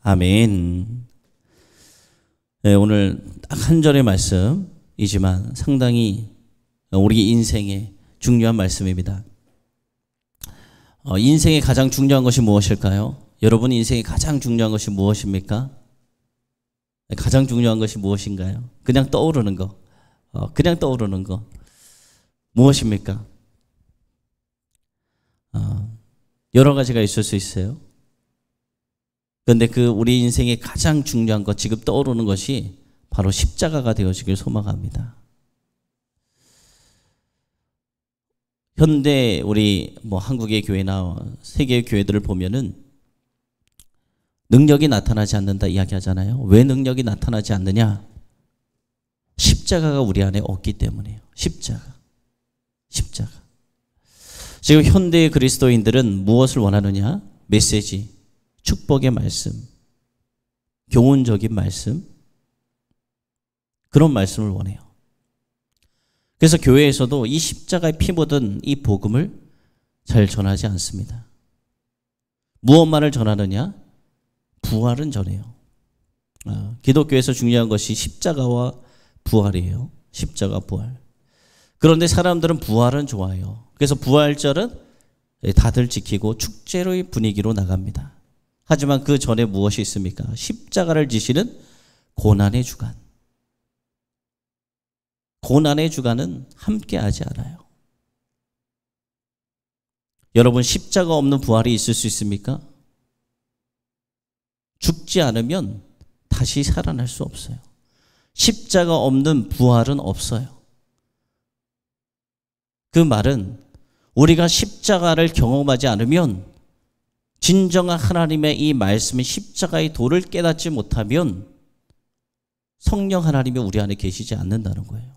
아멘. 네, 오늘 딱 한 절의 말씀이지만 상당히 우리 인생에 중요한 말씀입니다. 인생에 가장 중요한 것이 무엇일까요? 여러분 인생에 가장 중요한 것이 무엇입니까? 가장 중요한 것이 무엇인가요? 그냥 떠오르는 거. 그냥 떠오르는 거. 무엇입니까? 여러 가지가 있을 수 있어요. 그런데 우리 인생에 가장 중요한 것, 지금 떠오르는 것이 바로 십자가가 되어지길 소망합니다. 현대 우리 한국의 교회나 세계의 교회들을 보면은 능력이 나타나지 않는다 이야기하잖아요. 왜 능력이 나타나지 않느냐? 십자가가 우리 안에 없기 때문이에요. 십자가. 지금 현대의 그리스도인들은 무엇을 원하느냐? 메시지, 축복의 말씀, 교훈적인 말씀, 그런 말씀을 원해요. 그래서 교회에서도 이 십자가의 피 묻은 이 복음을 잘 전하지 않습니다. 무엇만을 전하느냐? 부활은 전해요. 기독교에서 중요한 것이 십자가와 부활이에요. 십자가 부활. 그런데 사람들은 부활은 좋아해요. 그래서 부활절은 다들 지키고 축제로의 분위기로 나갑니다. 하지만 그 전에 무엇이 있습니까? 십자가를 지시는 고난의 주간. 고난의 주간은 함께하지 않아요. 여러분 십자가 없는 부활이 있을 수 있습니까? 죽지 않으면 다시 살아날 수 없어요. 십자가 없는 부활은 없어요. 그 말은 우리가 십자가를 경험하지 않으면, 진정한 하나님의 이 말씀인 십자가의 도를 깨닫지 못하면 성령 하나님이 우리 안에 계시지 않는다는 거예요.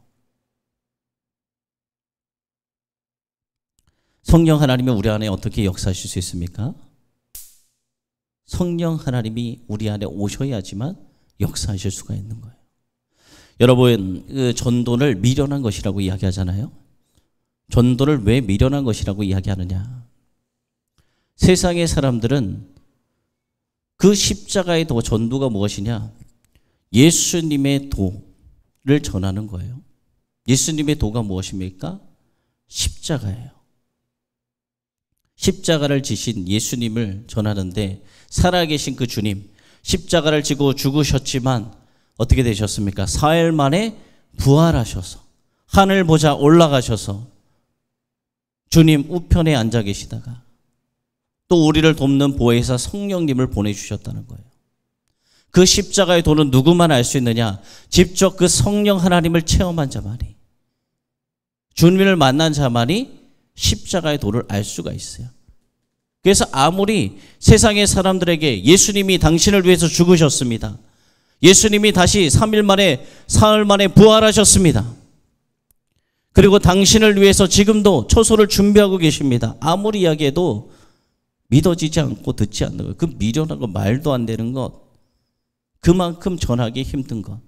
성령 하나님이 우리 안에 어떻게 역사하실 수 있습니까? 성령 하나님이 우리 안에 오셔야지만 역사하실 수가 있는 거예요. 여러분, 전도를 미련한 것이라고 이야기하잖아요. 전도를 왜 미련한 것이라고 이야기하느냐? 세상의 사람들은 그 십자가의 도, 전도가 무엇이냐? 예수님의 도를 전하는 거예요. 예수님의 도가 무엇입니까? 십자가예요. 십자가를 지신 예수님을 전하는데, 살아계신 그 주님, 십자가를 지고 죽으셨지만 어떻게 되셨습니까? 4일 만에 부활하셔서 하늘 보좌 올라가셔서 주님 우편에 앉아 계시다가 또 우리를 돕는 보혜사 성령님을 보내주셨다는 거예요. 그 십자가의 도는 누구만 알 수 있느냐? 직접 그 성령 하나님을 체험한 자만이, 주님을 만난 자만이 십자가의 도를 알 수가 있어요. 그래서 아무리 세상의 사람들에게 예수님이 당신을 위해서 죽으셨습니다, 예수님이 다시 3일 만에, 사흘 만에 부활하셨습니다, 그리고 당신을 위해서 지금도 초소를 준비하고 계십니다, 아무리 이야기해도 믿어지지 않고 듣지 않는 것, 그 미련한 것, 말도 안 되는 것, 그만큼 전하기 힘든 것,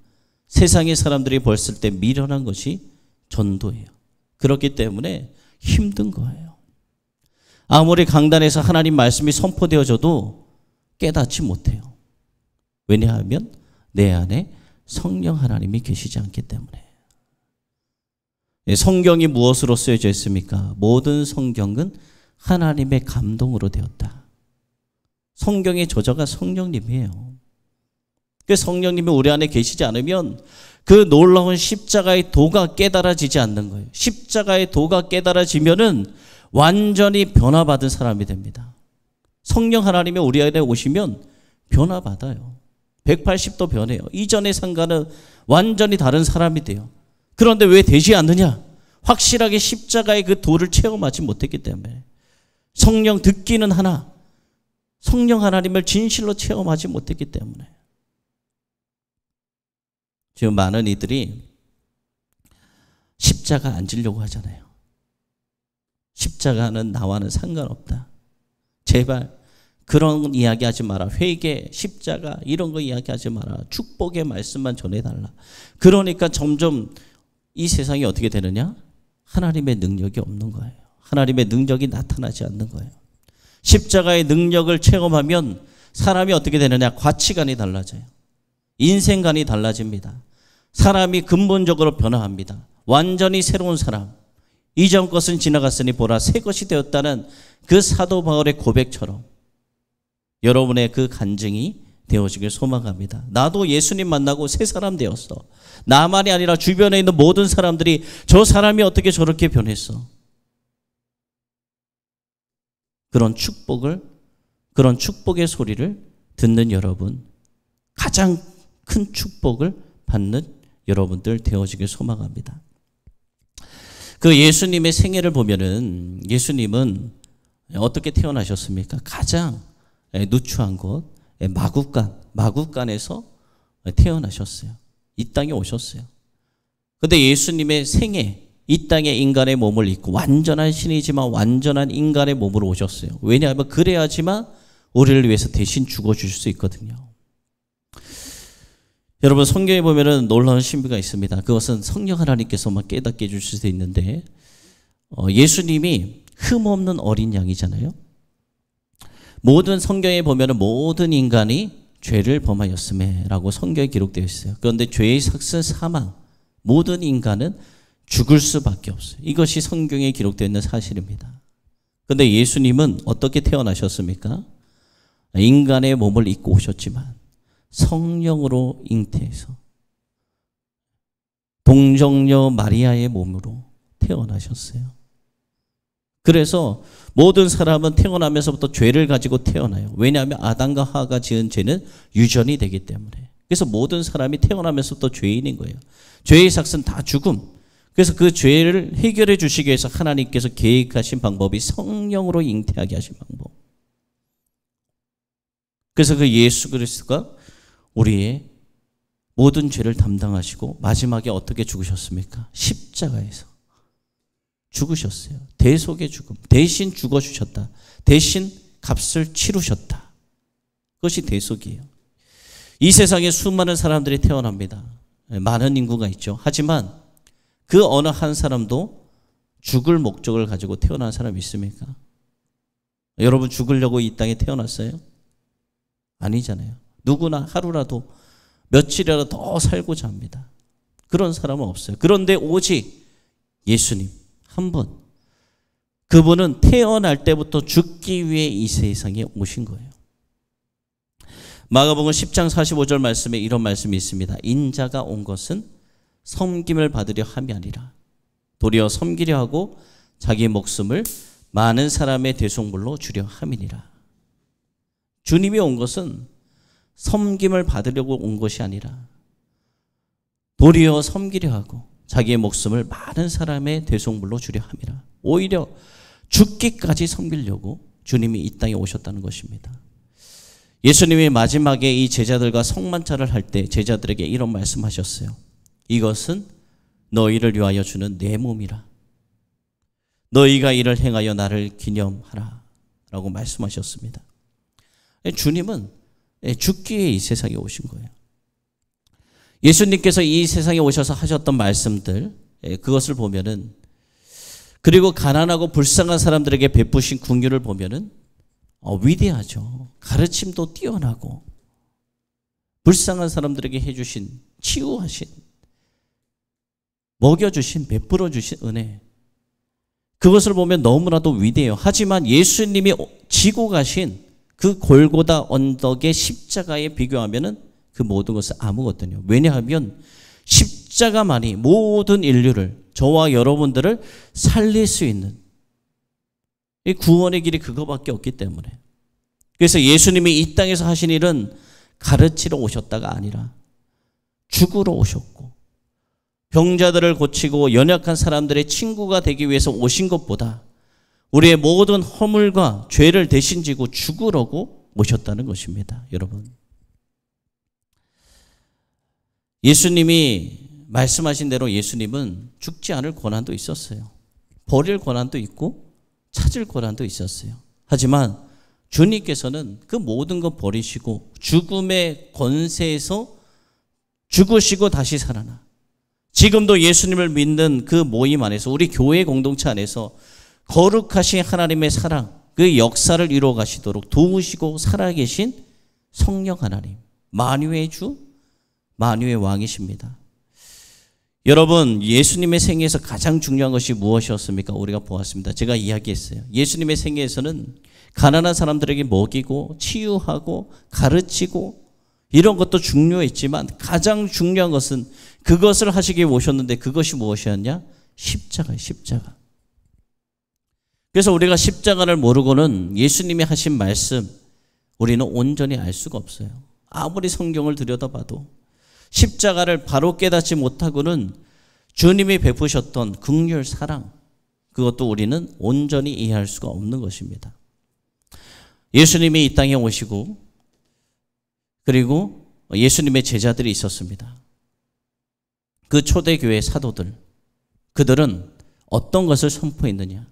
세상의 사람들이 봤을 때 미련한 것이 전도예요. 그렇기 때문에 힘든 거예요. 아무리 강단에서 하나님 말씀이 선포되어져도 깨닫지 못해요. 왜냐하면 내 안에 성령 하나님이 계시지 않기 때문에. 성경이 무엇으로 쓰여져 있습니까? 모든 성경은 하나님의 감동으로 되었다. 성경의 저자가 성령님이에요. 그 성령님이 우리 안에 계시지 않으면 그 놀라운 십자가의 도가 깨달아지지 않는 거예요. 십자가의 도가 깨달아지면은 완전히 변화받은 사람이 됩니다. 성령 하나님이 우리 안에 오시면 변화받아요. 180도 변해요. 이전의 상과는 완전히 다른 사람이 돼요. 그런데 왜 되지 않느냐? 확실하게 십자가의 그 도를 체험하지 못했기 때문에. 성령 듣기는 하나, 성령 하나님을 진실로 체험하지 못했기 때문에. 지금 많은 이들이 십자가 안 지려고 하잖아요. 십자가는 나와는 상관없다. 제발 그런 이야기하지 마라. 회개, 십자가 이런 거 이야기하지 마라. 축복의 말씀만 전해달라. 그러니까 점점 이 세상이 어떻게 되느냐? 하나님의 능력이 없는 거예요. 하나님의 능력이 나타나지 않는 거예요. 십자가의 능력을 체험하면 사람이 어떻게 되느냐? 가치관이 달라져요. 인생관이 달라집니다. 사람이 근본적으로 변화합니다. 완전히 새로운 사람. 이전 것은 지나갔으니 보라 새 것이 되었다는 그 사도 바울의 고백처럼 여러분의 그 간증이 되어지길 소망합니다. 나도 예수님 만나고 새 사람 되었어. 나만이 아니라 주변에 있는 모든 사람들이 저 사람이 어떻게 저렇게 변했어. 그런 축복의 소리를 듣는 여러분, 가장 큰 축복을 받는 여러분들 되어지길 소망합니다. 그 예수님의 생애를 보면은 예수님은 어떻게 태어나셨습니까? 가장 누추한 곳, 마국간에서 태어나셨어요. 이 땅에 오셨어요. 그런데 예수님의 생애, 이 땅에 인간의 몸을 입고 완전한 신이지만 완전한 인간의 몸으로 오셨어요. 왜냐하면 그래야지만 우리를 위해서 대신 죽어줄 수 있거든요. 여러분 성경에 보면은 놀라운 신비가 있습니다. 그것은 성령 하나님께서만 깨닫게 해줄 수도 있는데 예수님이 흠없는 어린 양이잖아요. 모든 성경에 보면은 모든 인간이 죄를 범하였음에라고 성경에 기록되어 있어요. 그런데 죄의 삭은 사망, 모든 인간은 죽을 수밖에 없어요. 이것이 성경에 기록되어 있는 사실입니다. 그런데 예수님은 어떻게 태어나셨습니까? 인간의 몸을 입고 오셨지만 성령으로 잉태해서 동정녀 마리아의 몸으로 태어나셨어요. 그래서 모든 사람은 태어나면서부터 죄를 가지고 태어나요. 왜냐하면 아담과 하와가 지은 죄는 유전이 되기 때문에. 그래서 모든 사람이 태어나면서부터 죄인인 거예요. 죄의 삭은 다 죽음. 그래서 그 죄를 해결해 주시기 위해서 하나님께서 계획하신 방법이 성령으로 잉태하게 하신 방법. 그래서 그 예수 그리스도가 우리의 모든 죄를 담당하시고 마지막에 어떻게 죽으셨습니까? 십자가에서 죽으셨어요. 대속의 죽음. 대신 죽어주셨다. 대신 값을 치르셨다. 그것이 대속이에요. 이 세상에 수많은 사람들이 태어납니다. 많은 인구가 있죠. 하지만 그 어느 한 사람도 죽을 목적을 가지고 태어난 사람이 있습니까? 여러분 죽으려고 이 땅에 태어났어요? 아니잖아요. 누구나 하루라도 며칠이라도 더 살고자 합니다. 그런 사람은 없어요. 그런데 오직 예수님 한 분, 그분은 태어날 때부터 죽기 위해 이 세상에 오신 거예요. 마가복음 10장 45절 말씀에 이런 말씀이 있습니다. 인자가 온 것은 섬김을 받으려 함이 아니라 도리어 섬기려 하고 자기 목숨을 많은 사람의 대속물로 주려 함이니라. 주님이 온 것은 섬김을 받으려고 온 것이 아니라 도리어 섬기려 하고 자기의 목숨을 많은 사람의 대속물로 주려 함이라. 오히려 죽기까지 섬기려고 주님이 이 땅에 오셨다는 것입니다. 예수님이 마지막에 이 제자들과 성만찬을 할 때 제자들에게 이런 말씀하셨어요. 이것은 너희를 위하여 주는 내 몸이라. 너희가 이를 행하여 나를 기념하라 라고 말씀하셨습니다. 주님은 죽기 위해 이 세상에 오신 거예요. 예수님께서 이 세상에 오셔서 하셨던 말씀들, 그것을 보면은, 그리고 가난하고 불쌍한 사람들에게 베푸신 긍휼을 보면은 위대하죠. 가르침도 뛰어나고 불쌍한 사람들에게 해주신, 치유하신, 먹여주신, 베풀어주신 은혜, 그것을 보면 너무나도 위대해요. 하지만 예수님이 지고 가신 그 골고다 언덕의 십자가에 비교하면은 그 모든 것은 아무것도요. 왜냐하면 십자가만이 모든 인류를, 저와 여러분들을 살릴 수 있는 이 구원의 길이 그거밖에 없기 때문에. 그래서 예수님이 이 땅에서 하신 일은 가르치러 오셨다가 아니라 죽으러 오셨고, 병자들을 고치고 연약한 사람들의 친구가 되기 위해서 오신 것보다 우리의 모든 허물과 죄를 대신 지고 죽으려고 오셨다는 것입니다. 여러분, 예수님이 말씀하신 대로 예수님은 죽지 않을 권한도 있었어요. 버릴 권한도 있고 찾을 권한도 있었어요. 하지만 주님께서는 그 모든 것 버리시고 죽음의 권세에서 죽으시고 다시 살아나, 지금도 예수님을 믿는 그 모임 안에서, 우리 교회 공동체 안에서 거룩하신 하나님의 사랑, 그 역사를 이루어 가시도록 도우시고 살아계신 성령 하나님, 만유의 주, 만유의 왕이십니다. 여러분, 예수님의 생애에서 가장 중요한 것이 무엇이었습니까? 우리가 보았습니다. 제가 이야기했어요. 예수님의 생애에서는 가난한 사람들에게 먹이고 치유하고 가르치고 이런 것도 중요했지만 가장 중요한 것은 그것을 하시기 위해 오셨는데 그것이 무엇이었냐? 십자가예요, 십자가. 그래서 우리가 십자가를 모르고는 예수님이 하신 말씀 우리는 온전히 알 수가 없어요. 아무리 성경을 들여다봐도 십자가를 바로 깨닫지 못하고는 주님이 베푸셨던 긍휼 사랑, 그것도 우리는 온전히 이해할 수가 없는 것입니다. 예수님이 이 땅에 오시고 그리고 예수님의 제자들이 있었습니다. 그 초대교회 사도들, 그들은 어떤 것을 선포했느냐?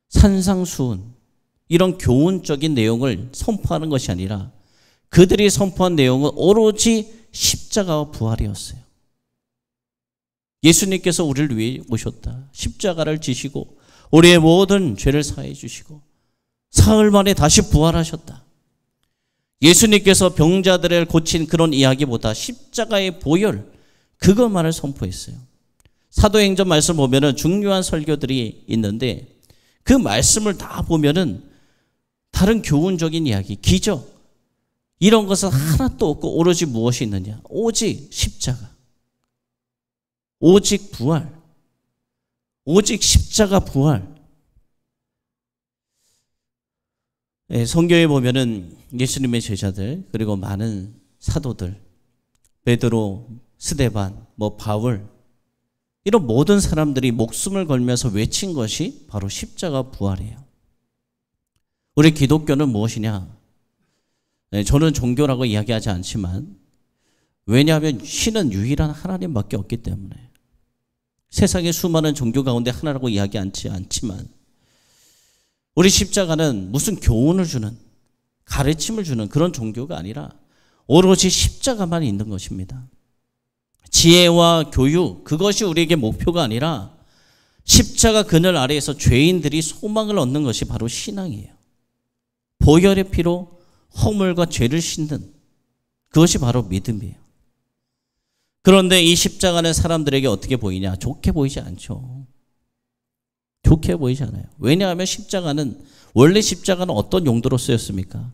산상수훈, 이런 교훈적인 내용을 선포하는 것이 아니라 그들이 선포한 내용은 오로지 십자가와 부활이었어요. 예수님께서 우리를 위해 오셨다. 십자가를 지시고 우리의 모든 죄를 사해 주시고 사흘 만에 다시 부활하셨다. 예수님께서 병자들을 고친 그런 이야기보다 십자가의 보혈, 그것만을 선포했어요. 사도행전 말씀 보면은 중요한 설교들이 있는데 그 말씀을 다 보면은 다른 교훈적인 이야기, 기적, 이런 것은 하나도 없고 오로지 무엇이 있느냐? 오직 십자가, 오직 부활, 오직 십자가 부활. 성경에 보면은 예수님의 제자들 그리고 많은 사도들, 베드로, 스데반, 바울, 이런 모든 사람들이 목숨을 걸면서 외친 것이 바로 십자가 부활이에요. 우리 기독교는 무엇이냐? 저는 종교라고 이야기하지 않지만, 왜냐하면 신은 유일한 하나님밖에 없기 때문에 세상의 수많은 종교 가운데 하나라고 이야기하지 않지만 우리 십자가는 무슨 교훈을 주는, 가르침을 주는 그런 종교가 아니라 오로지 십자가만 있는 것입니다. 지혜와 교육, 그것이 우리에게 목표가 아니라 십자가 그늘 아래에서 죄인들이 소망을 얻는 것이 바로 신앙이에요. 보혈의 피로 허물과 죄를 씻는 그것이 바로 믿음이에요. 그런데 이 십자가는 사람들에게 어떻게 보이냐? 좋게 보이지 않죠. 좋게 보이지 않아요. 왜냐하면 십자가는, 원래 십자가는 어떤 용도로 쓰였습니까?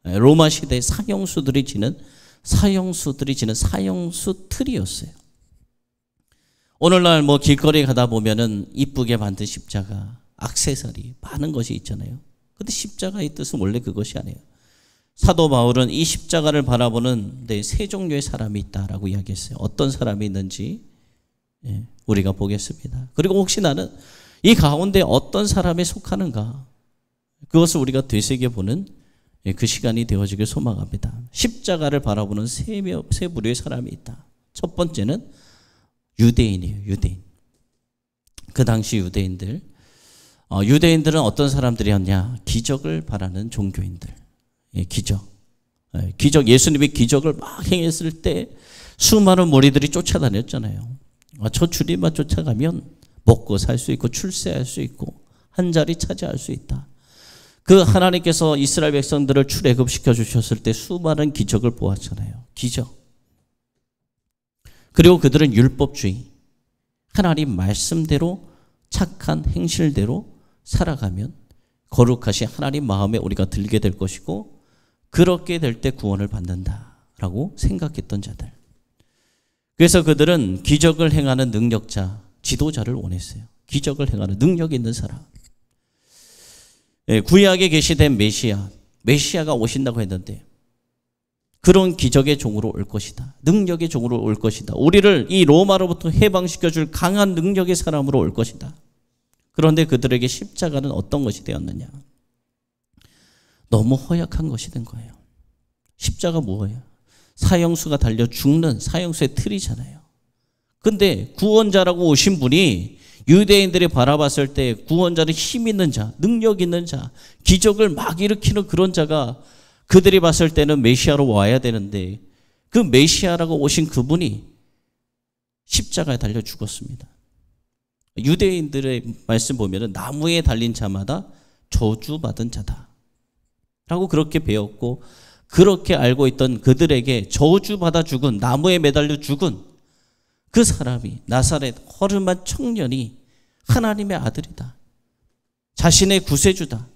로마 시대의 사형수들이 지는 사형수 틀이었어요. 오늘날 길거리에 가다 보면은 이쁘게 만든 십자가, 액세서리 많은 것이 있잖아요. 근데 십자가의 뜻은 원래 그것이 아니에요. 사도 바울은 이 십자가를 바라보는 세 종류의 사람이 있다라고 이야기했어요. 어떤 사람이 있는지 우리가 보겠습니다. 그리고 혹시 나는 이 가운데 어떤 사람에 속하는가, 그것을 우리가 되새겨보는 그 시간이 되어지길 소망합니다. 십자가를 바라보는 세 부류의 사람이 있다. 첫 번째는 유대인이에요. 유대인. 그 당시 유대인들은 어떤 사람들이었냐? 기적을 바라는 종교인들. 기적. 예수님이 기적을 막 행했을 때 수많은 무리들이 쫓아다녔잖아요. 저 주님만 쫓아가면 먹고 살 수 있고 출세할 수 있고 한 자리 차지할 수 있다. 그 하나님께서 이스라엘 백성들을 출애굽시켜 주셨을 때 수많은 기적을 보았잖아요. 기적. 그리고 그들은 율법주의, 하나님 말씀대로 착한 행실대로 살아가면 거룩하신 하나님 마음에 우리가 들게 될 것이고, 그렇게 될 때 구원을 받는다라고 생각했던 자들. 그래서 그들은 기적을 행하는 능력자, 지도자를 원했어요. 기적을 행하는 능력 있는 사람. 구약에 계시된 메시아가 오신다고 했는데 그런 기적의 종으로 올 것이다. 능력의 종으로 올 것이다. 우리를 이 로마로부터 해방시켜줄 강한 능력의 사람으로 올 것이다. 그런데 그들에게 십자가는 어떤 것이 되었느냐? 너무 허약한 것이 된 거예요. 십자가 뭐예요? 사형수가 달려 죽는 사형수의 틀이잖아요. 근데 구원자라고 오신 분이 유대인들이 바라봤을 때 구원자는 힘 있는 자, 능력 있는 자, 기적을 막 일으키는 그런 자가 그들이 봤을 때는 메시아로 와야 되는데 그 메시아라고 오신 그분이 십자가에 달려 죽었습니다. 유대인들의 말씀 보면은 나무에 달린 자마다 저주받은 자다 라고 그렇게 배웠고, 그렇게 알고 있던 그들에게 저주받아 죽은, 나무에 매달려 죽은 그 사람이, 나사렛 허름한 청년이 하나님의 아들이다, 자신의 구세주다,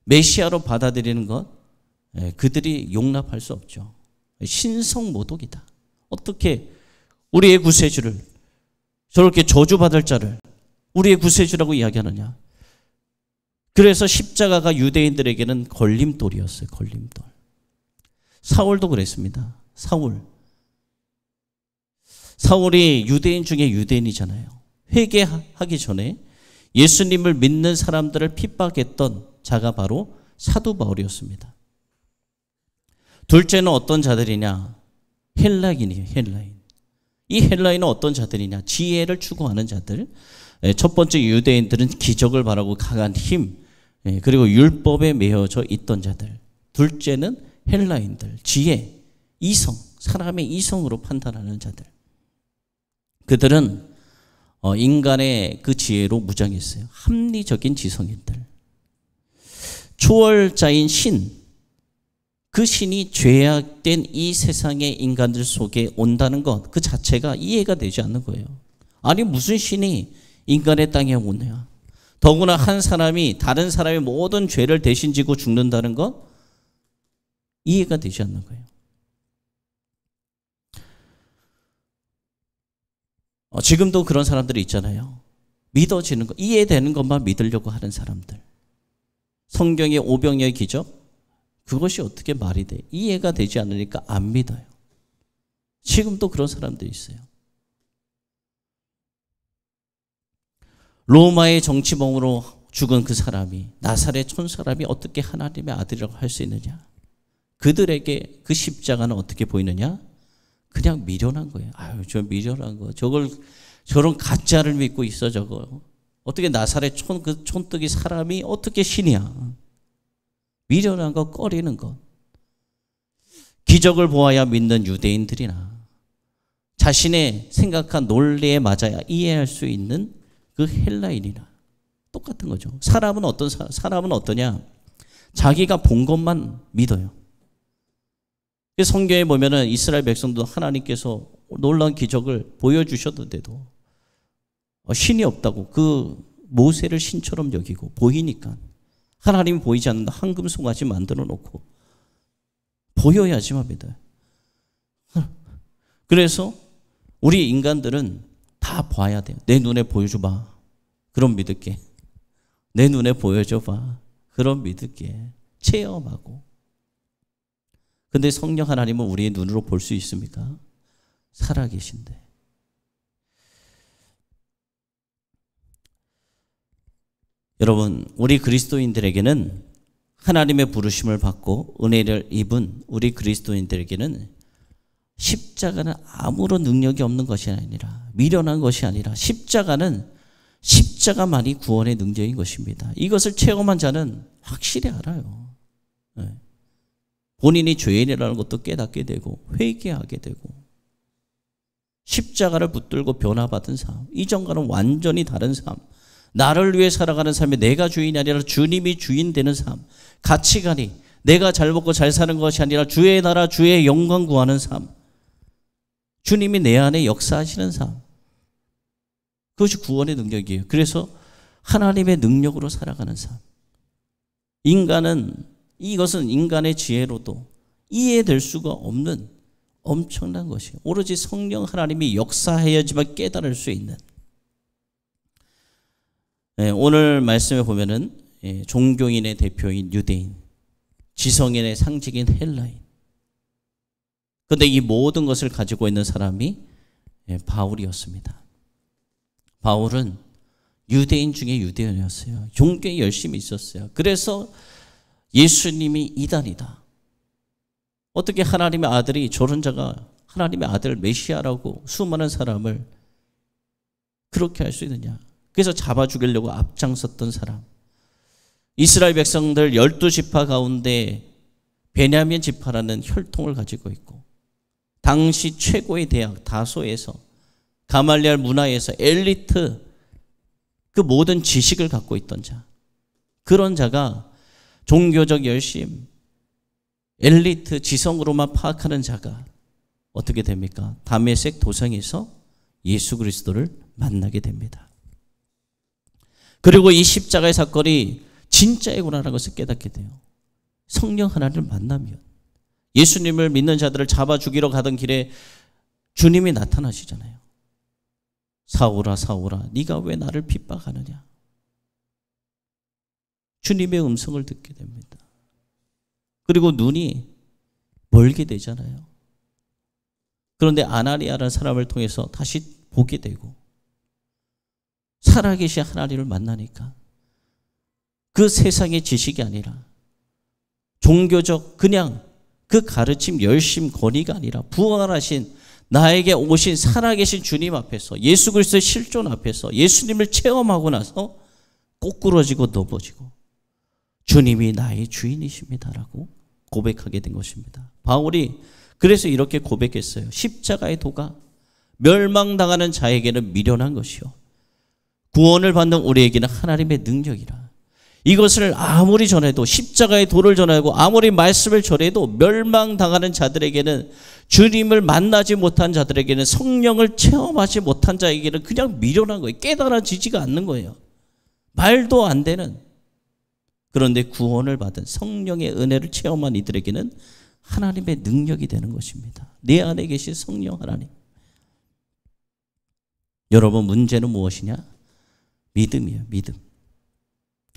메시아로 받아들이는 것, 그들이 용납할 수 없죠. 신성모독이다. 어떻게 우리의 구세주를, 저렇게 저주받을 자를 우리의 구세주라고 이야기하느냐. 그래서 십자가가 유대인들에게는 걸림돌이었어요. 걸림돌. 사울도 그랬습니다. 사울이 유대인 중에 유대인이잖아요. 회개하기 전에 예수님을 믿는 사람들을 핍박했던 자가 바로 사도 바울이었습니다. 둘째는 어떤 자들이냐? 헬라인이에요. 헬라인. 이 헬라인은 어떤 자들이냐? 지혜를 추구하는 자들. 첫 번째 유대인들은 기적을 바라고 강한 힘, 그리고 율법에 매여져 있던 자들. 둘째는 헬라인들, 지혜, 이성, 사람의 이성으로 판단하는 자들. 그들은 인간의 그 지혜로 무장했어요. 합리적인 지성인들. 초월자인 신, 그 신이 죄악된 이 세상의 인간들 속에 온다는 것, 그 자체가 이해가 되지 않는 거예요. 아니 무슨 신이 인간의 땅에 오냐. 더구나 한 사람이 다른 사람의 모든 죄를 대신 지고 죽는다는 것, 이해가 되지 않는 거예요. 지금도 그런 사람들이 있잖아요. 믿어지는 것, 이해되는 것만 믿으려고 하는 사람들. 성경의 오병이어의 기적, 그것이 어떻게 말이 돼? 이해가 되지 않으니까 안 믿어요. 지금도 그런 사람들이 있어요. 로마의 정치범으로 죽은 그 사람이, 나사렛 촌사람이 어떻게 하나님의 아들이라고 할 수 있느냐? 그들에게 그 십자가는 어떻게 보이느냐? 그냥 미련한 거예요. 아유, 저 미련한 거. 저런 가짜를 믿고 있어, 저거. 어떻게 나사렛 그 촌뜨기 사람이 어떻게 신이야? 미련한 거, 꺼리는 것. 기적을 보아야 믿는 유대인들이나 자신의 생각한 논리에 맞아야 이해할 수 있는 그 헬라인이나 똑같은 거죠. 사람은 어떠냐? 자기가 본 것만 믿어요. 성경에 보면은 이스라엘 백성도 하나님께서 놀라운 기적을 보여주셨는데도 신이 없다고 그 모세를 신처럼 여기고, 보이니까 하나님이 보이지 않는다 황금 송아지 만들어 놓고 보여야지만 믿어요. 그래서 우리 인간들은 다 봐야 돼요. 내 눈에 보여줘봐, 그럼 믿을게. 내 눈에 보여줘봐, 그럼 믿을게. 체험하고. 근데 성령 하나님은 우리의 눈으로 볼 수 있습니까? 살아계신데. 여러분, 우리 그리스도인들에게는, 하나님의 부르심을 받고 은혜를 입은 우리 그리스도인들에게는 십자가는 아무런 능력이 없는 것이 아니라, 미련한 것이 아니라, 십자가는 십자가만이 구원의 능력인 것입니다. 이것을 체험한 자는 확실히 알아요. 본인이 죄인이라는 것도 깨닫게 되고 회개하게 되고, 십자가를 붙들고 변화받은 삶, 이전과는 완전히 다른 삶, 나를 위해 살아가는 삶이 내가 주인이 아니라 주님이 주인 되는 삶, 가치관이 내가 잘 먹고 잘 사는 것이 아니라 주의 나라, 주의 영광 구하는 삶, 주님이 내 안에 역사하시는 삶, 그것이 구원의 능력이에요. 그래서 하나님의 능력으로 살아가는 삶. 이것은 인간의 지혜로도 이해될 수가 없는 엄청난 것이에요. 오로지 성령 하나님이 역사해야지만 깨달을 수 있는. 오늘 말씀에 보면은 종교인의 대표인 유대인, 지성인의 상징인 헬라인. 그런데 이 모든 것을 가지고 있는 사람이 바울이었습니다. 바울은 유대인 중에 유대인이었어요. 종교에 열심히 있었어요. 그래서 예수님이 이단이다, 어떻게 하나님의 아들이, 저런 자가 하나님의 아들 메시아라고 수많은 사람을 그렇게 할 수 있느냐. 그래서 잡아 죽이려고 앞장섰던 사람. 이스라엘 백성들 12지파 가운데 베냐민 지파라는 혈통을 가지고 있고, 당시 최고의 대학 다소에서, 가말리알 문화에서 엘리트, 그 모든 지식을 갖고 있던 자, 그런 자가 종교적 열심, 엘리트 지성으로만 파악하는 자가 어떻게 됩니까? 다메섹 도성에서 예수 그리스도를 만나게 됩니다. 그리고 이 십자가의 사건이 진짜이구나라는 것을 깨닫게 돼요. 성령 하나님을 만나면 예수님을 믿는 자들을 잡아 죽이러 가던 길에 주님이 나타나시잖아요. 사울아 사울아 네가 왜 나를 핍박하느냐. 주님의 음성을 듣게 됩니다. 그리고 눈이 멀게 되잖아요. 그런데 아나니아라는 사람을 통해서 다시 보게 되고 살아계신 하나님을 만나니까 그 세상의 지식이 아니라 종교적 그냥 그 가르침 열심 권위가 아니라 부활하신 나에게 오신 살아계신 주님 앞에서 예수 그리스도의 실존 앞에서 예수님을 체험하고 나서 꼬꾸러지고 넘어지고 주님이 나의 주인이십니다라고 고백하게 된 것입니다. 바울이 그래서 이렇게 고백했어요. 십자가의 도가 멸망당하는 자에게는 미련한 것이요 구원을 받는 우리에게는 하나님의 능력이라. 이것을 아무리 전해도 십자가의 도를 전하고 아무리 말씀을 전해도 멸망당하는 자들에게는 주님을 만나지 못한 자들에게는 성령을 체험하지 못한 자에게는 그냥 미련한 거예요. 깨달아지지가 않는 거예요. 말도 안 되는. 그런데 구원을 받은 성령의 은혜를 체험한 이들에게는 하나님의 능력이 되는 것입니다. 내 안에 계신 성령 하나님. 여러분 문제는 무엇이냐? 믿음이에요. 믿음.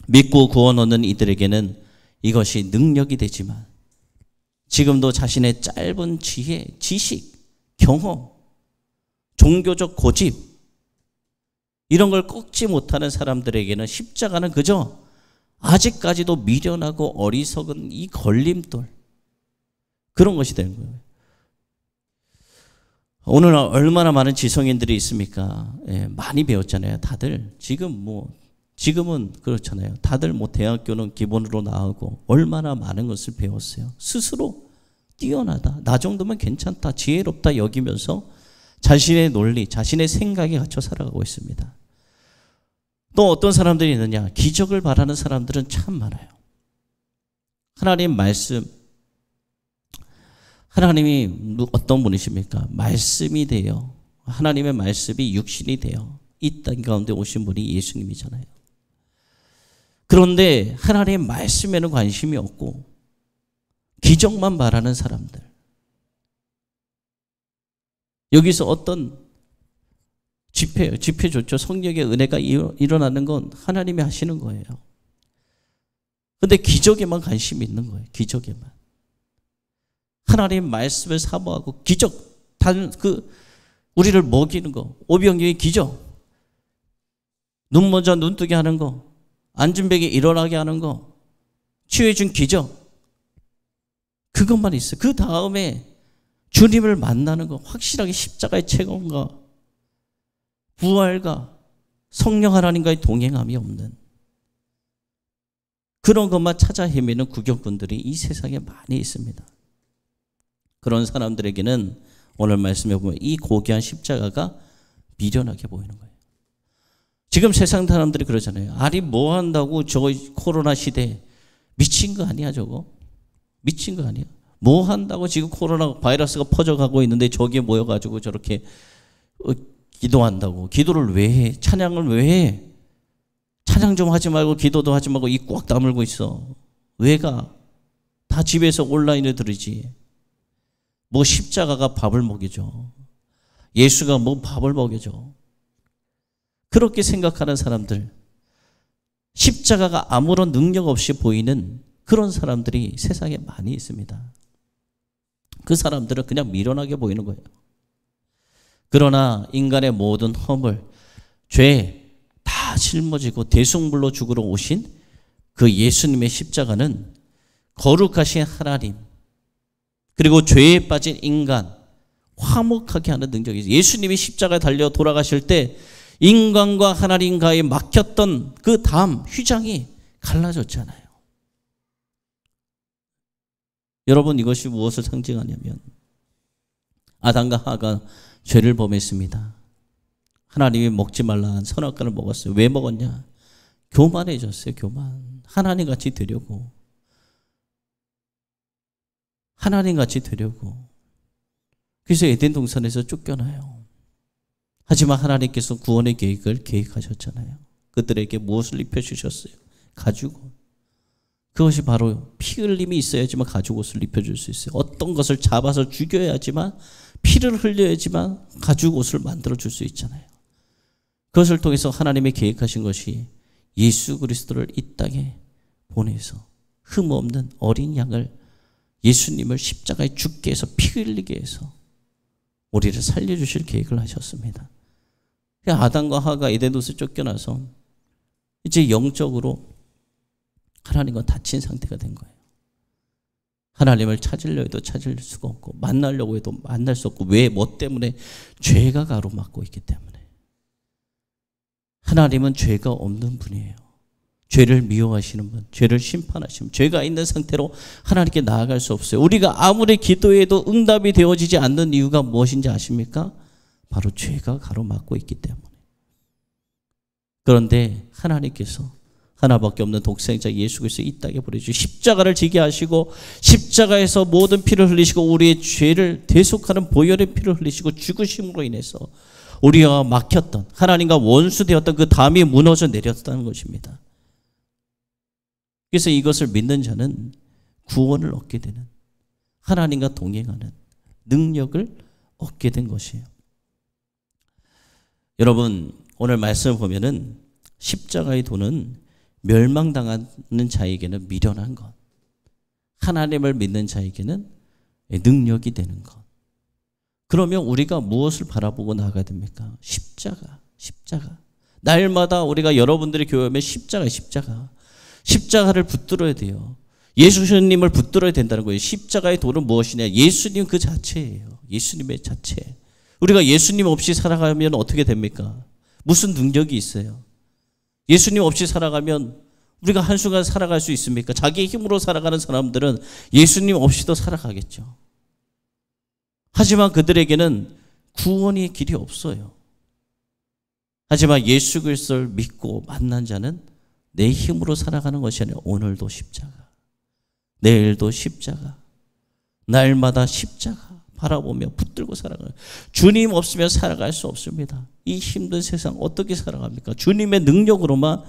믿고 구원 얻는 이들에게는 이것이 능력이 되지만 지금도 자신의 짧은 지혜, 지식, 경험, 종교적 고집 이런 걸 꺾지 못하는 사람들에게는 십자가는 그저 아직까지도 미련하고 어리석은 이 걸림돌 그런 것이 되는 거예요. 오늘 얼마나 많은 지성인들이 있습니까? 예, 많이 배웠잖아요. 다들 지금은 그렇잖아요. 다들 대학교는 기본으로 나오고 얼마나 많은 것을 배웠어요. 스스로 뛰어나다. 나 정도면 괜찮다. 지혜롭다 여기면서 자신의 논리, 자신의 생각에 갇혀 살아가고 있습니다. 또 어떤 사람들이 있느냐? 기적을 바라는 사람들은 참 많아요. 하나님 말씀, 하나님이 어떤 분이십니까? 말씀이 되어 하나님의 말씀이 육신이 되어 이 땅 가운데 오신 분이 예수님이잖아요. 그런데 하나님의 말씀에는 관심이 없고 기적만 바라는 사람들. 여기서 어떤 집회 좋죠. 성령의 은혜가 일어나는 건 하나님이 하시는 거예요. 그런데 기적에만 관심이 있는 거예요. 기적에만. 하나님 말씀을 사모하고 기적, 우리를 먹이는 거, 오병이의 기적, 눈 먼저 눈뜨게 하는 거, 앉은 벽에 일어나게 하는 거, 치유해준 기적, 그것만 있어요. 그 다음에 주님을 만나는 거, 확실하게 십자가의 체험과 부활과 성령 하나님과의 동행함이 없는 그런 것만 찾아 헤매는 구경꾼들이 이 세상에 많이 있습니다. 그런 사람들에게는 오늘 말씀해 보면 이 고귀한 십자가가 미련하게 보이는 거예요. 지금 세상 사람들이 그러잖아요. 아니 뭐 한다고 저 코로나 시대에 미친 거 아니야 저거? 미친 거 아니야? 뭐 한다고 지금 코로나 바이러스가 퍼져가고 있는데 저기에 모여가지고 저렇게 기도한다고. 기도를 왜 해? 찬양을 왜 해? 찬양 좀 하지 말고 기도도 하지 말고 입 꽉 다물고 있어. 왜 가? 다 집에서 온라인에 들으지. 뭐 십자가가 밥을 먹이죠. 예수가 뭐 밥을 먹여줘. 그렇게 생각하는 사람들, 십자가가 아무런 능력 없이 보이는 그런 사람들이 세상에 많이 있습니다. 그 사람들은 그냥 미련하게 보이는 거예요. 그러나 인간의 모든 허물, 죄 다 짊어지고 대속물로 죽으러 오신 그 예수님의 십자가는 거룩하신 하나님, 그리고 죄에 빠진 인간 화목하게 하는 능력이 있어요. 예수님이 십자가에 달려 돌아가실 때 인간과 하나님과의 막혔던 그 담, 휘장이 갈라졌잖아요. 여러분 이것이 무엇을 상징하냐면 아담과 하가 죄를 범했습니다. 하나님이 먹지 말라 한 선악과를 먹었어요. 왜 먹었냐? 교만해졌어요. 교만. 하나님같이 되려고. 하나님같이 되려고. 그래서 에덴 동산에서 쫓겨나요. 하지만 하나님께서 구원의 계획을 계획하셨잖아요. 그들에게 무엇을 입혀주셨어요? 가죽옷. 그것이 바로 피 흘림이 있어야지만 가죽옷을 입혀줄 수 있어요. 어떤 것을 잡아서 죽여야지만, 피를 흘려야지만 가죽옷을 만들어줄 수 있잖아요. 그것을 통해서 하나님이 계획하신 것이 예수 그리스도를 이 땅에 보내서 흠없는 어린 양을, 예수님을 십자가에 죽게 해서 피 흘리게 해서 우리를 살려주실 계획을 하셨습니다. 아담과 하가 에덴에서 쫓겨나서 이제 영적으로 하나님과 다친 상태가 된 거예요. 하나님을 찾으려 해도 찾을 수가 없고, 만나려고 해도 만날 수 없고. 왜? 뭐 때문에? 죄가 가로막고 있기 때문에. 하나님은 죄가 없는 분이에요. 죄를 미워하시는 분, 죄를 심판하시는 분, 죄가 있는 상태로 하나님께 나아갈 수 없어요. 우리가 아무리 기도해도 응답이 되어지지 않는 이유가 무엇인지 아십니까? 바로 죄가 가로막고 있기 때문에. 그런데 하나님께서 하나밖에 없는 독생자 예수 그리스도 이 땅에 보내주시고 십자가를 지게 하시고, 십자가에서 모든 피를 흘리시고 우리의 죄를 대속하는 보혈의 피를 흘리시고 죽으심으로 인해서 우리가 막혔던, 하나님과 원수되었던 그 담이 무너져 내렸다는 것입니다. 그래서 이것을 믿는 자는 구원을 얻게 되는, 하나님과 동행하는 능력을 얻게 된 것이에요. 여러분, 오늘 말씀을 보면은 십자가의 도는 멸망당하는 자에게는 미련한 것, 하나님을 믿는 자에게는 능력이 되는 것. 그러면 우리가 무엇을 바라보고 나아가야 됩니까? 십자가. 날마다 우리가, 여러분들이 교회에 십자가를 붙들어야 돼요. 예수님을 붙들어야 된다는 거예요. 십자가의 도는 무엇이냐? 예수님 그 자체예요. 예수님의 자체. 우리가 예수님 없이 살아가면 어떻게 됩니까? 무슨 능력이 있어요? 예수님 없이 살아가면 우리가 한순간 살아갈 수 있습니까? 자기의 힘으로 살아가는 사람들은 예수님 없이도 살아가겠죠. 하지만 그들에게는 구원의 길이 없어요. 하지만 예수 그리스도를 믿고 만난 자는 내 힘으로 살아가는 것이 아니라 오늘도 십자가, 내일도 십자가, 날마다 십자가 바라보며 붙들고 살아가요. 주님 없으면 살아갈 수 없습니다. 이 힘든 세상 어떻게 살아갑니까? 주님의 능력으로만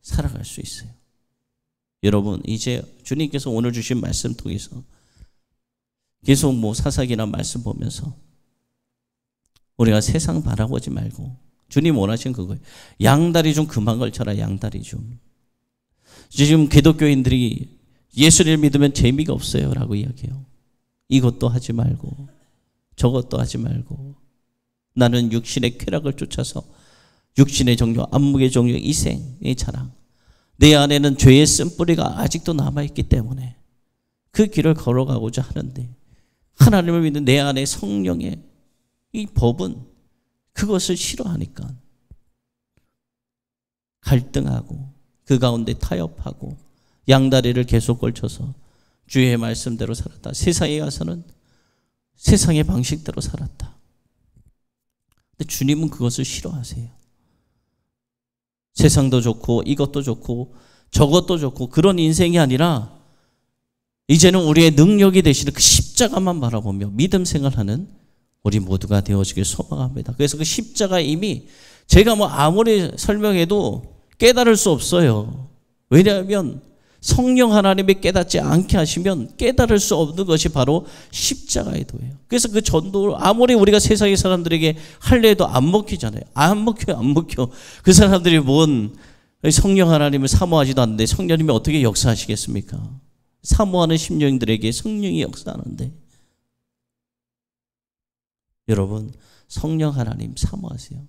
살아갈 수 있어요. 여러분, 이제 주님께서 오늘 주신 말씀 통해서 계속 사사기나 말씀 보면서 우리가 세상 바라보지 말고, 주님 원하시는 그거예요. 양다리 좀 그만 걸쳐라. 양다리 좀. 지금 기독교인들이 예수를 믿으면 재미가 없어요 라고 이야기해요. 이것도 하지 말고 저것도 하지 말고, 나는 육신의 쾌락을 쫓아서 육신의 정욕, 안목의 정욕, 이생의 자랑, 내 안에는 죄의 쓴뿌리가 아직도 남아있기 때문에 그 길을 걸어가고자 하는데, 하나님을 믿는 내 안에 성령의 이 법은 그것을 싫어하니까 갈등하고 그 가운데 타협하고 양다리를 계속 걸쳐서 주의 말씀대로 살았다. 세상에 가서는 세상의 방식대로 살았다. 근데 주님은 그것을 싫어하세요. 세상도 좋고 이것도 좋고 저것도 좋고 그런 인생이 아니라 이제는 우리의 능력이 되시는 그 십자가만 바라보며 믿음 생활하는 우리 모두가 되어지길 소망합니다. 그래서 그 십자가 이미 제가 아무리 설명해도 깨달을 수 없어요. 왜냐하면 성령 하나님이 깨닫지 않게 하시면 깨달을 수 없는 것이 바로 십자가의 도예요. 그래서 그 전도를 아무리 우리가 세상의 사람들에게 할래 해도 안 먹히잖아요. 안 먹혀. 그 사람들이 뭔 성령 하나님을 사모하지도 않는데 성령님이 어떻게 역사하시겠습니까? 사모하는 심령들에게 성령이 역사하는데, 여러분, 성령 하나님 사모하세요.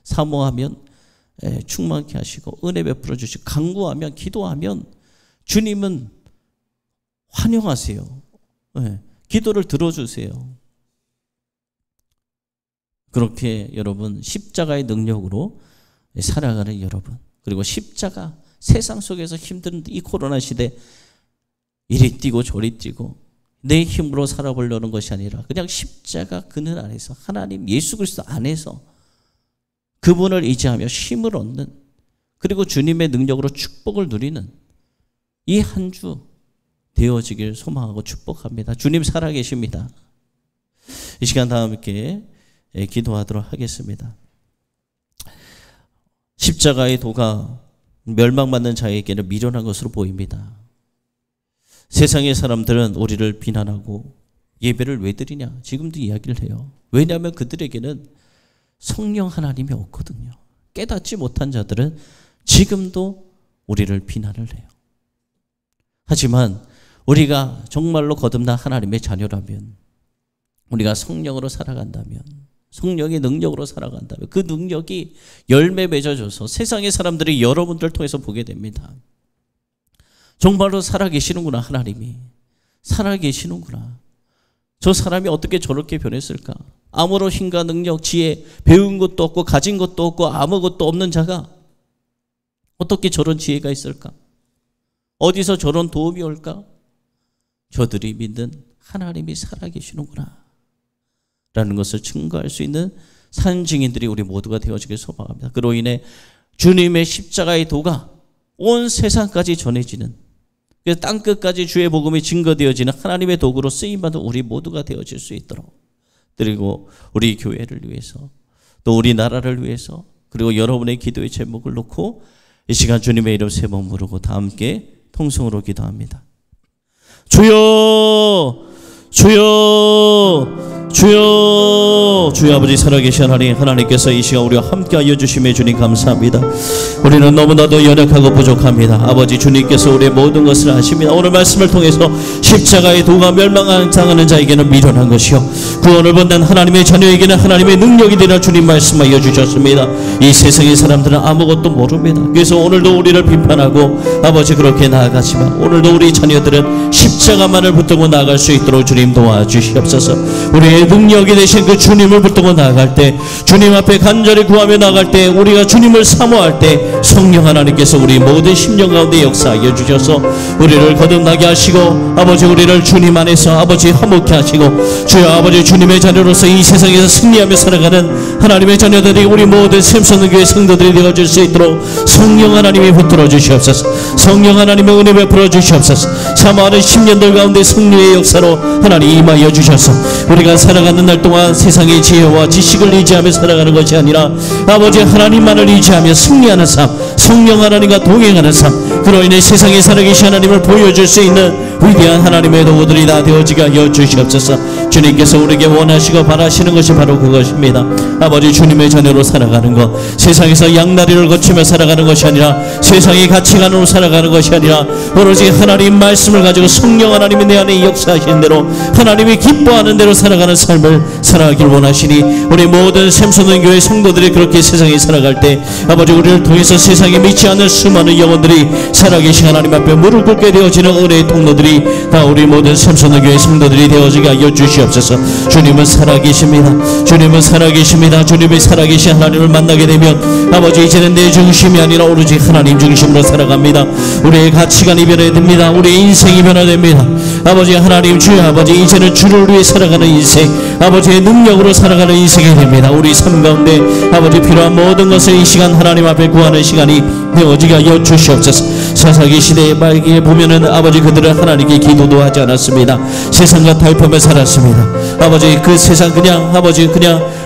사모하면 충만케 하시고 은혜 베풀어 주시고, 간구하면, 기도하면 주님은 환영하세요. 기도를 들어주세요. 그렇게 여러분 십자가의 능력으로 살아가는 여러분, 그리고 십자가, 세상 속에서 힘든 이 코로나 시대 이리 뛰고 저리 뛰고 내 힘으로 살아보려는 것이 아니라 그냥 십자가 그늘 안에서, 하나님 예수 그리스도 안에서 그분을 의지하며 힘을 얻는, 그리고 주님의 능력으로 축복을 누리는 이 한 주 되어지길 소망하고 축복합니다. 주님 살아계십니다. 이 시간 다 함께 기도하도록 하겠습니다. 십자가의 도가 멸망받는 자에게는 미련한 것으로 보입니다. 세상의 사람들은 우리를 비난하고 예배를 왜 드리냐 지금도 이야기를 해요. 왜냐하면 그들에게는 성령 하나님이 없거든요. 깨닫지 못한 자들은 지금도 우리를 비난을 해요. 하지만 우리가 정말로 거듭난 하나님의 자녀라면, 우리가 성령으로 살아간다면, 성령의 능력으로 살아간다면 그 능력이 열매 맺어져서 세상의 사람들이 여러분들 통해서 보게 됩니다. 정말로 살아계시는구나. 하나님이 살아계시는구나. 저 사람이 어떻게 저렇게 변했을까? 아무런 힘과 능력, 지혜, 배운 것도 없고 가진 것도 없고 아무것도 없는 자가 어떻게 저런 지혜가 있을까? 어디서 저런 도움이 올까? 저들이 믿는 하나님이 살아계시는구나 라는 것을 증거할 수 있는 산증인들이 우리 모두가 되어지길 소망합니다. 그로 인해 주님의 십자가의 도가 온 세상까지 전해지는, 그래서 땅끝까지 주의 복음이 증거되어지는 하나님의 도구로 쓰임받은 우리 모두가 되어질 수 있도록, 그리고 우리 교회를 위해서 또 우리 나라를 위해서, 그리고 여러분의 기도의 제목을 놓고 이 시간 주님의 이름 세 번 부르고 다 함께 통성으로 기도합니다. 주여, 주여, 주여. 주여 아버지 살아계신 하나님, 하나님께서 이 시간 우리와 함께하여 주심에 주님 감사합니다. 우리는 너무나도 연약하고 부족합니다. 아버지 주님께서 우리의 모든 것을 아십니다. 오늘 말씀을 통해서 십자가의 도가 멸망당하는 자에게는 미련한 것이요 구원을 받는 하나님의 자녀에게는 하나님의 능력이 되라 주님 말씀하여 주셨습니다. 이 세상의 사람들은 아무것도 모릅니다. 그래서 오늘도 우리를 비판하고 아버지 그렇게 나아가지만 오늘도 우리 자녀들은 십자가만을 붙들고 나아갈 수 있도록 주님 도와주시옵소서. 우리의 능력이 되신 그 주님을 붙들고 나아갈 때, 주님 앞에 간절히 구하며 나아갈 때, 우리가 주님을 사모할 때 성령 하나님께서 우리 모든 심령 가운데 역사하여 주셔서 우리를 거듭나게 하시고 아버지 우리를 주님 안에서 아버지 화목케 하시고 주여 아버지 주님의 자녀로서 이 세상에서 승리하며 살아가는 하나님의 자녀들이 우리 모든 샘솟는 교회 성도들이 되어질 수 있도록 성령 하나님이 붙들어 주시옵소서. 성령 하나님의 은혜 베풀어 주시옵소서. 사모하는 10년들 가운데 승리의 역사로 하나님 임하여 주셔서 우리가 살아가는 날 동안 세상의 지혜와 지식을 의지하며 살아가는 것이 아니라 아버지 하나님만을 의지하며 승리하는 삶, 성령 하나님과 동행하는 삶, 그로 인해 세상에 살아계신 하나님을 보여줄 수 있는 위대한 하나님의 도구들이 다 되어지게 하여 주시옵소서. 주님께서 우리에게 원하시고 바라시는 것이 바로 그것입니다. 아버지 주님의 자녀로 살아가는 것, 세상에서 양다리를 거치며 살아가는 것이 아니라 세상의 가치관으로 살아가는 것이 아니라 오로지 하나님 말씀을 가지고 성령 하나님이 내 안에 역사하시는 대로 하나님이 기뻐하는 대로 살아가는 삶을 살아가길 원하시니 우리 모든 샘솟는 교회 성도들이 그렇게 세상에 살아갈 때 아버지 우리를 통해서 세상에 믿지 않는 수많은 영혼들이 살아계신 하나님 앞에 무릎 꿇게 되어지는 은혜의 통로들이 다 우리 모든 샘솟는 교회 성도들이 되어지게 하여 주시옵소서. 주님은 살아계십니다. 주님은 살아계십니다. 주님이 살아계신 하나님을 만나게 되면 아버지 이제는 내 중심이 아니라 오로지 하나님 중심으로 살아갑니다. 우리의 가치관이 변화됩니다. 우리의 인생이 변화됩니다. 아버지 하나님 주여 아버지 이제는 주를 위해 살아가는 인생, 아버지의 능력으로 살아가는 인생이 됩니다. 우리 삶 가운데 아버지 필요한 모든 것을 이 시간 하나님 앞에 구하는 시간이 되어지게 하여 주시옵소서. 사사기 시대에 말기에 보면은 아버지 그들은 하나님께 기도도 하지 않았습니다. 세상과 타협하며 살았습니다. 아버지 그 세상 그냥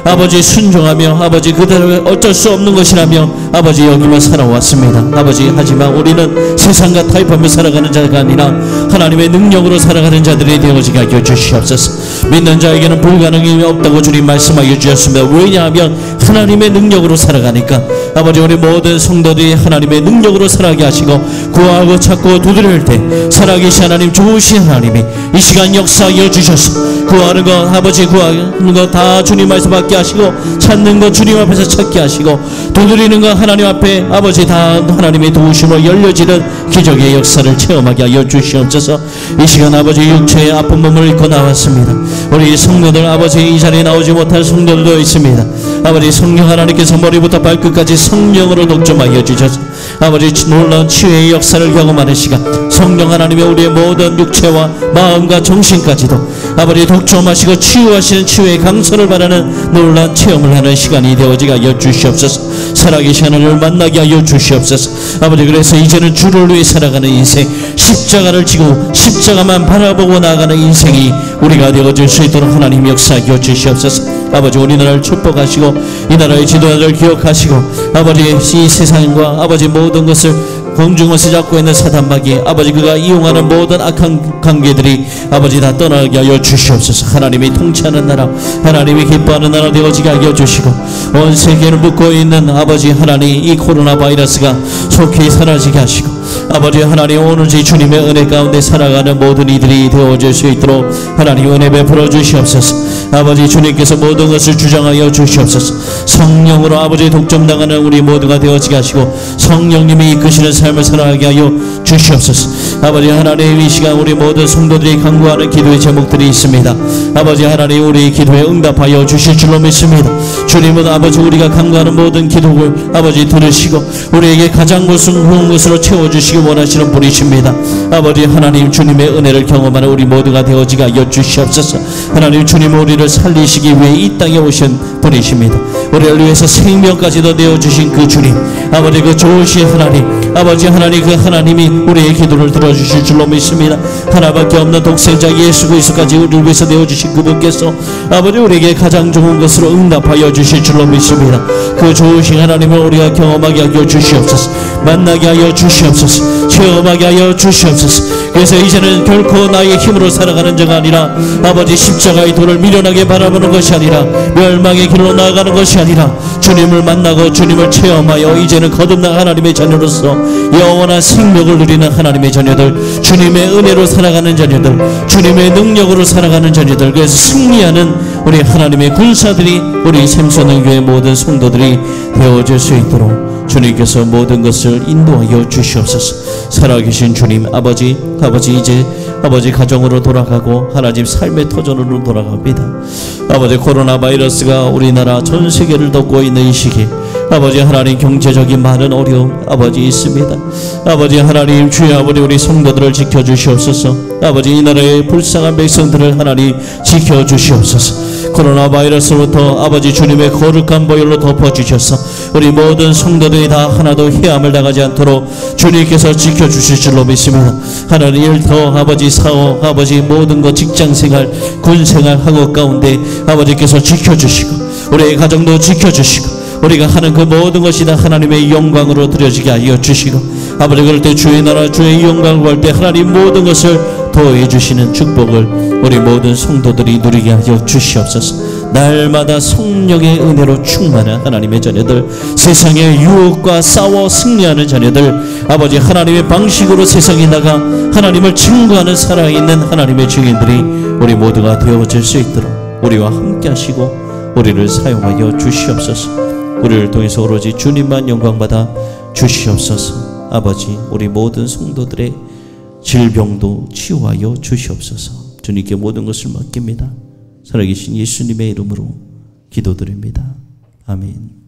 아버지 순종하며 아버지 그들은 어쩔 수 없는 것이라며 아버지 여기만 살아왔습니다. 아버지 하지만 우리는 세상과 타협하며 살아가는 자가 아니라 하나님의 능력으로 살아가는 자들이 되어지게 하여 주시옵소서. 믿는 자에게는 불가능이 없다고 주님 말씀하여 주셨습니다. 왜냐하면 하나님의 능력으로 살아가니까 아버지 우리 모든 성도들이 하나님의 능력으로 살아가게 하시고 구하고 찾고 두드릴 때 살아계신 하나님, 좋으신 하나님이 이 시간 역사하여 주셔서 구하는 것 아버지 구하는 것 다 주님 말씀 받게 하시고 찾는 것 주님 앞에서 찾게 하시고 두드리는 것 하나님 앞에 아버지 다 하나님의 도우심으로 열려지는 기적의 역사를 체험하게 하여 주시옵소서. 이 시간 아버지 육체의 아픈 몸을 입고 나왔습니다. 우리 성도들 아버지 이 자리에 나오지 못할 성도들도 있습니다. 아버지 성령 하나님께서 머리부터 발끝까지 성령으로 독점하여 주셔서 아버지 놀라운 치유의 역사를 경험하는 시간, 성령 하나님의 우리의 모든 육체와 마음과 정신까지도 아버지 독점하시고 치유하시는 치유의 강선을 바라는 놀라운 체험을 하는 시간이 되어지게 하여 주시옵소서. 살아계신 하나님을 만나게 하여 주시옵소서. 아버지 그래서 이제는 주를 위해 살아가는 인생, 십자가를 지고 십자가만 바라보고 나아가는 인생이 우리가 되어질 수 있도록 하나님 역사하여 주시옵소서. 아버지 우리나라를 축복하시고 이 나라의 지도자를 기억하시고 아버지 이 세상과 아버지 모든 것을 공중것을 잡고 있는 사단마귀 아버지 그가 이용하는 모든 악한 관계들이 아버지 다 떠나게 하여 주시옵소서. 하나님이 통치하는 나라, 하나님이 기뻐하는 나라 되어지게 하여 주시고 온 세계를 묶고 있는 아버지 하나님 이 코로나 바이러스가 속히 사라지게 하시고 아버지 하나님 오늘지 주님의 은혜 가운데 살아가는 모든 이들이 되어질 수 있도록 하나님 은혜 베풀어 주시옵소서. 아버지 주님께서 모든 것을 주장하여 주시옵소서. 성령으로 아버지 독점당하는 우리 모두가 되어지게 하시고 성령님이 이끄시는 삶을 살아가게 하여 주시옵소서. 아버지 하나님 이 시간 우리 모든 성도들이 간구하는 기도의 제목들이 있습니다. 아버지 하나님 우리 기도에 응답하여 주실 줄로 믿습니다. 주님은 아버지 우리가 간구하는 모든 기도를 아버지 들으시고 우리에게 가장 좋은 것으로 채워주시기 원하시는 분이십니다. 아버지 하나님 주님의 은혜를 경험하는 우리 모두가 되어지게 하여 주시옵소서. 하나님 주님은 우리를 살리시기 위해 이 땅에 오신 분이십니다. 우리를 위해서 생명까지도 내어주신 그 주님, 아버지 그 좋으신 하나님, 아버지 하나님 그 하나님이 우리의 기도를 들어주실 줄로 믿습니다. 하나밖에 없는 독생자 예수 그리스도까지 우리를 위해서 내어주신 그분께서 아버지 우리에게 가장 좋은 것으로 응답하여 주실 줄로 믿습니다. 그 좋으신 하나님을 우리가 경험하게 하여 주시옵소서. 만나게 하여 주시옵소서. 체험하게 하여 주시옵소서. 그래서 이제는 결코 나의 힘으로 살아가는 자가 아니라 아버지 십자가의 도를 미련하게 바라보는 것이 아니라 멸망의 길로 나아가는 것이 아니라 주님을 만나고 주님을 체험하여 이제는 거듭난 하나님의 자녀로서 영원한 생명을 누리는 하나님의 자녀들, 주님의 은혜로 살아가는 자녀들, 주님의 능력으로 살아가는 자녀들, 그래서 승리하는 우리 하나님의 군사들이 우리 샘소능교의 모든 성도들이 되어질 수 있도록 주님께서 모든 것을 인도하여 주시옵소서. 살아계신 주님 아버지 이제 아버지 가정으로 돌아가고 하나님 삶의 터전으로 돌아갑니다. 아버지 코로나 바이러스가 우리나라 전 세계를 덮고 있는 이 시기 아버지 하나님 경제적인 많은 어려움 아버지 있습니다. 아버지 하나님 주여 아버지 우리 성도들을 지켜주시옵소서. 아버지 이 나라의 불쌍한 백성들을 하나님 지켜주시옵소서. 코로나 바이러스로부터 아버지 주님의 거룩한 보혈로 덮어주셔서 우리 모든 성도들이 다 하나도 해함을 당하지 않도록 주님께서 지켜주실 줄로 믿습니다. 하나님 일터 아버지 사업 아버지 모든 것 직장생활 군생활 학업 가운데 아버지께서 지켜주시고 우리의 가정도 지켜주시고 우리가 하는 그 모든 것이 다 하나님의 영광으로 드려지게 하여 주시고 아버지 그럴 때 주의 나라 주의 영광을 구할 때 하나님 모든 것을 도와해 주시는 축복을 우리 모든 성도들이 누리게 하여 주시옵소서. 날마다 성령의 은혜로 충만한 하나님의 자녀들, 세상의 유혹과 싸워 승리하는 자녀들, 아버지 하나님의 방식으로 세상에 나가 하나님을 증거하는 살아있는 하나님의 증인들이 우리 모두가 되어질 수 있도록 우리와 함께 하시고 우리를 사용하여 주시옵소서. 우리를 통해서 오로지 주님만 영광받아 주시옵소서. 아버지 우리 모든 성도들의 질병도 치유하여 주시옵소서. 주님께 모든 것을 맡깁니다. 살아계신 예수님의 이름으로 기도드립니다. 아멘.